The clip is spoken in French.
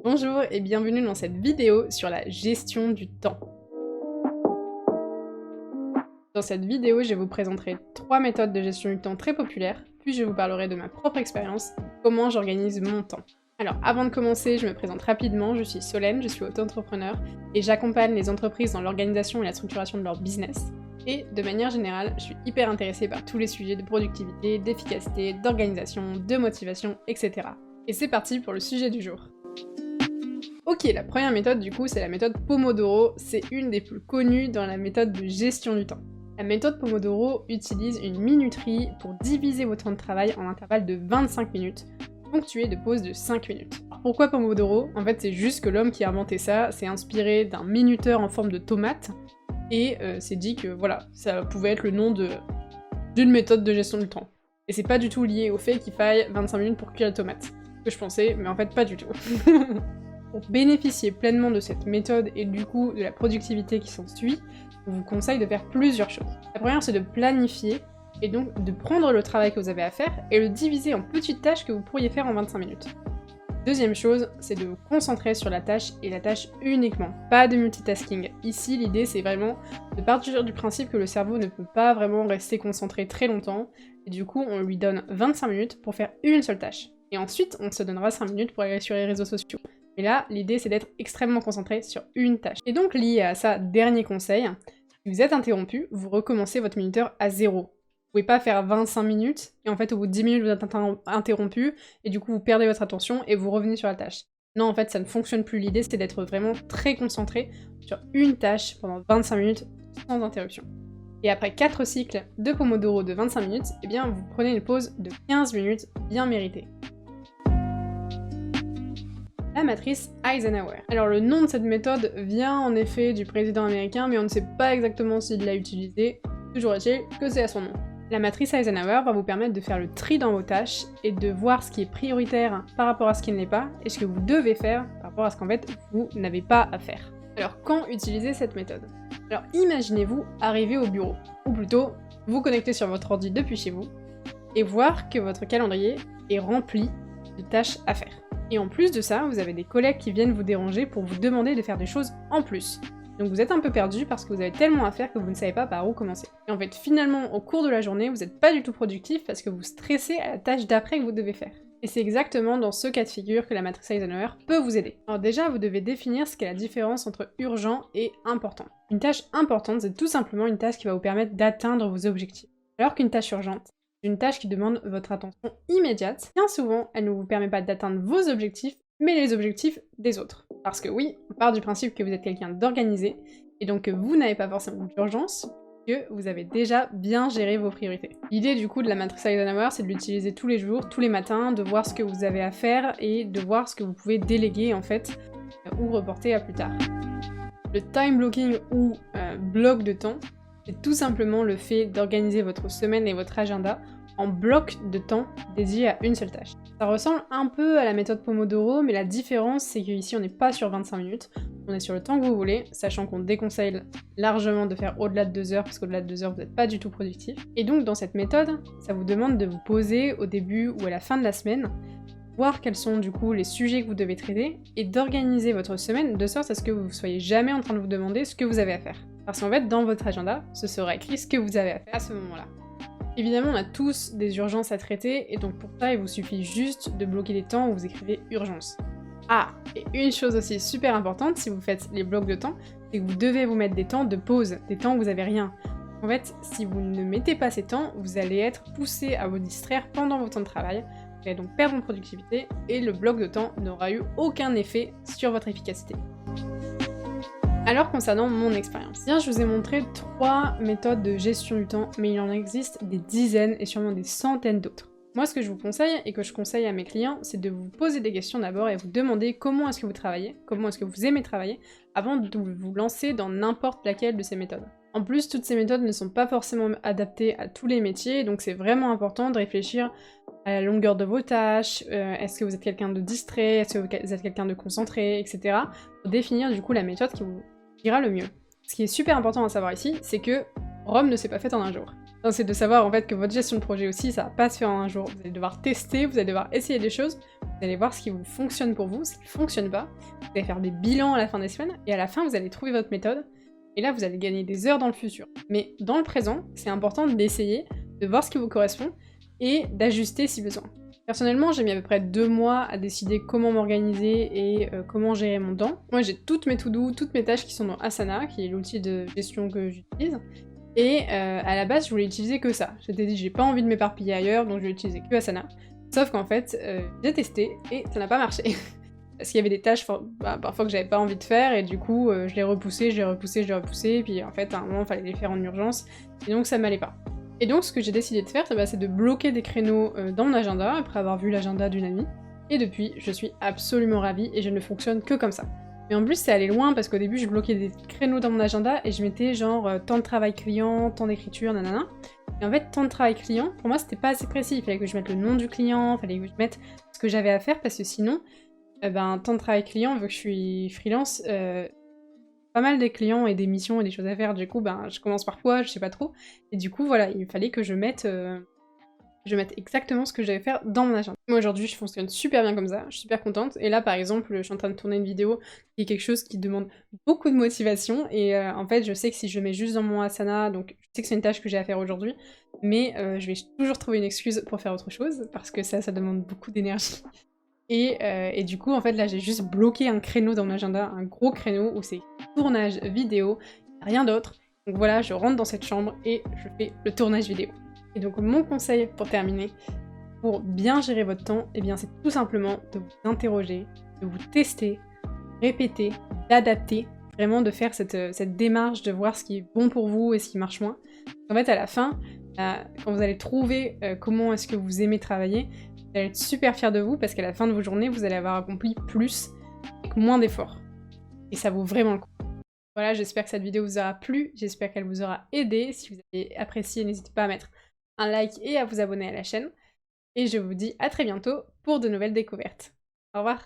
Bonjour et bienvenue dans cette vidéo sur la gestion du temps. Dans cette vidéo, je vous présenterai 3 méthodes de gestion du temps très populaires, puis je vous parlerai de ma propre expérience, comment j'organise mon temps. Alors avant de commencer, je me présente rapidement, je suis Solène, je suis auto-entrepreneur et j'accompagne les entreprises dans l'organisation et la structuration de leur business. Et de manière générale, je suis hyper intéressée par tous les sujets de productivité, d'efficacité, d'organisation, de motivation, etc. Et c'est parti pour le sujet du jour. Ok, la première méthode du coup c'est la méthode Pomodoro, c'est une des plus connues dans la méthode de gestion du temps. La méthode Pomodoro utilise une minuterie pour diviser votre temps de travail en intervalles de 25 minutes, ponctués de pauses de 5 minutes. Alors pourquoi Pomodoro? En fait c'est juste que l'homme qui a inventé ça s'est inspiré d'un minuteur en forme de tomate, et s'est dit que voilà, ça pouvait être le nom d'une méthode de gestion du temps. Et c'est pas du tout lié au fait qu'il faille 25 minutes pour cuire la tomate. Ce que je pensais, mais en fait pas du tout. Pour bénéficier pleinement de cette méthode et du coup de la productivité qui s'ensuit, je vous conseille de faire plusieurs choses. La première c'est de planifier et donc de prendre le travail que vous avez à faire et le diviser en petites tâches que vous pourriez faire en 25 minutes. Deuxième chose, c'est de vous concentrer sur la tâche et la tâche uniquement, pas de multitasking. Ici l'idée c'est vraiment de partir du principe que le cerveau ne peut pas vraiment rester concentré très longtemps et du coup on lui donne 25 minutes pour faire une seule tâche. Et ensuite on se donnera 5 minutes pour aller sur les réseaux sociaux. Et là, l'idée c'est d'être extrêmement concentré sur une tâche. Et donc lié à ça, dernier conseil, si vous êtes interrompu, vous recommencez votre minuteur à 0. Vous pouvez pas faire 25 minutes, et en fait au bout de 10 minutes vous êtes interrompu, et du coup vous perdez votre attention et vous revenez sur la tâche. Non, en fait ça ne fonctionne plus, l'idée c'est d'être vraiment très concentré sur une tâche pendant 25 minutes sans interruption. Et après 4 cycles de Pomodoro de 25 minutes, eh bien vous prenez une pause de 15 minutes bien méritée. La matrice Eisenhower. Alors le nom de cette méthode vient en effet du président américain, mais on ne sait pas exactement s'il l'a utilisé, toujours est-il que c'est à son nom. La matrice Eisenhower va vous permettre de faire le tri dans vos tâches et de voir ce qui est prioritaire par rapport à ce qui ne l'est pas, et ce que vous devez faire par rapport à ce qu'en fait vous n'avez pas à faire. Alors quand utiliser cette méthode? Alors imaginez-vous arriver au bureau, ou plutôt vous connecter sur votre ordi depuis chez vous, et voir que votre calendrier est rempli de tâches à faire. Et en plus de ça, vous avez des collègues qui viennent vous déranger pour vous demander de faire des choses en plus. Donc vous êtes un peu perdu parce que vous avez tellement à faire que vous ne savez pas par où commencer. Et en fait, finalement, au cours de la journée, vous n'êtes pas du tout productif parce que vous stressez à la tâche d'après que vous devez faire. Et c'est exactement dans ce cas de figure que la matrice Eisenhower peut vous aider. Alors déjà, vous devez définir ce qu'est la différence entre urgent et important. Une tâche importante, c'est tout simplement une tâche qui va vous permettre d'atteindre vos objectifs. Alors qu'une tâche urgente, une tâche qui demande votre attention immédiate. Bien souvent, elle ne vous permet pas d'atteindre vos objectifs, mais les objectifs des autres. Parce que oui, on part du principe que vous êtes quelqu'un d'organisé, et donc que vous n'avez pas forcément d'urgence, que vous avez déjà bien géré vos priorités. L'idée du coup de la matrice Eisenhower, c'est de l'utiliser tous les jours, tous les matins, de voir ce que vous avez à faire, et de voir ce que vous pouvez déléguer en fait, ou reporter à plus tard. Le time blocking ou bloc de temps, c'est tout simplement le fait d'organiser votre semaine et votre agenda en blocs de temps dédiés à une seule tâche. Ça ressemble un peu à la méthode Pomodoro, mais la différence c'est qu'ici on n'est pas sur 25 minutes, on est sur le temps que vous voulez, sachant qu'on déconseille largement de faire au-delà de 2 heures, parce qu'au-delà de 2 heures vous n'êtes pas du tout productif. Et donc dans cette méthode, ça vous demande de vous poser au début ou à la fin de la semaine, voir quels sont du coup les sujets que vous devez traiter, et d'organiser votre semaine de sorte à ce que vous ne soyez jamais en train de vous demander ce que vous avez à faire. Parce qu'en fait, dans votre agenda, ce sera écrit ce que vous avez à faire à ce moment-là. Évidemment, on a tous des urgences à traiter, et donc pour ça, il vous suffit juste de bloquer des temps où vous écrivez urgence. Ah, et une chose aussi super importante, si vous faites les blocs de temps, c'est que vous devez vous mettre des temps de pause, des temps où vous avez rien. En fait, si vous ne mettez pas ces temps, vous allez être poussé à vous distraire pendant vos temps de travail, vous allez donc perdre en productivité, et le bloc de temps n'aura eu aucun effet sur votre efficacité. Alors concernant mon expérience, je vous ai montré 3 méthodes de gestion du temps, mais il en existe des dizaines et sûrement des centaines d'autres. Moi ce que je vous conseille, et que je conseille à mes clients, c'est de vous poser des questions d'abord et vous demander comment est-ce que vous travaillez, comment est-ce que vous aimez travailler, avant de vous lancer dans n'importe laquelle de ces méthodes. En plus, toutes ces méthodes ne sont pas forcément adaptées à tous les métiers, donc c'est vraiment important de réfléchir à la longueur de vos tâches, est-ce que vous êtes quelqu'un de distrait, est-ce que vous êtes quelqu'un de concentré, etc. pour définir du coup la méthode qui vous ira le mieux. Ce qui est super important à savoir ici, c'est que Rome ne s'est pas faite en un jour. Non, c'est de savoir en fait que votre gestion de projet aussi, ça va pas se faire en un jour. Vous allez devoir tester, vous allez devoir essayer des choses, vous allez voir ce qui vous fonctionne pour vous, ce qui fonctionne pas. Vous allez faire des bilans à la fin des semaines, et à la fin, vous allez trouver votre méthode. Et là, vous allez gagner des heures dans le futur. Mais dans le présent, c'est important d'essayer, de voir ce qui vous correspond, et d'ajuster si besoin. Personnellement, j'ai mis à peu près 2 mois à décider comment m'organiser et comment gérer mon temps. Moi, j'ai toutes mes to-do, toutes mes tâches qui sont dans Asana, qui est l'outil de gestion que j'utilise. Et à la base, je voulais utiliser que ça. J'étais dit, j'ai pas envie de m'éparpiller ailleurs, donc je vais utiliser que Asana. Sauf qu'en fait, j'ai testé et ça n'a pas marché. Parce qu'il y avait des tâches parfois que j'avais pas envie de faire, et du coup, je les repoussais, et puis en fait, à un moment, il fallait les faire en urgence, et donc ça m'allait pas. Et donc, ce que j'ai décidé de faire, c'est de bloquer des créneaux dans mon agenda, après avoir vu l'agenda d'une amie, et depuis, je suis absolument ravie, et je ne fonctionne que comme ça. Mais en plus, c'est allé loin, parce qu'au début, je bloquais des créneaux dans mon agenda, et je mettais genre temps de travail client, temps d'écriture, nanana. Et en fait, temps de travail client, pour moi, c'était pas assez précis. Il fallait que je mette le nom du client, il fallait que je mette ce que j'avais à faire, parce que sinon, temps de travail client, vu que je suis freelance, pas mal des clients et des missions et des choses à faire, du coup, je commence parfois, je sais pas trop. Et du coup, voilà, il fallait que je mette exactement ce que j'allais faire dans mon agenda. Moi, aujourd'hui, je fonctionne super bien comme ça, je suis super contente. Et là, par exemple, je suis en train de tourner une vidéo qui est quelque chose qui demande beaucoup de motivation. Et en fait, je sais que si je mets juste dans mon Asana, donc je sais que c'est une tâche que j'ai à faire aujourd'hui, mais je vais toujours trouver une excuse pour faire autre chose, parce que ça demande beaucoup d'énergie. Et du coup, en fait, là, j'ai juste bloqué un créneau dans mon agenda, un gros créneau où c'est tournage vidéo, rien d'autre. Donc voilà, je rentre dans cette chambre et je fais le tournage vidéo. Et donc mon conseil pour terminer, pour bien gérer votre temps, eh bien c'est tout simplement de vous interroger, de vous tester, répéter, d'adapter, vraiment de faire cette démarche de voir ce qui est bon pour vous et ce qui marche moins. En fait, à la fin, quand vous allez trouver comment est-ce que vous aimez travailler, vous allez être super fiers de vous parce qu'à la fin de vos journées, vous allez avoir accompli plus avec moins d'efforts. Et ça vaut vraiment le coup. Voilà, j'espère que cette vidéo vous aura plu, j'espère qu'elle vous aura aidé. Si vous avez apprécié, n'hésitez pas à mettre un like et à vous abonner à la chaîne. Et je vous dis à très bientôt pour de nouvelles découvertes. Au revoir!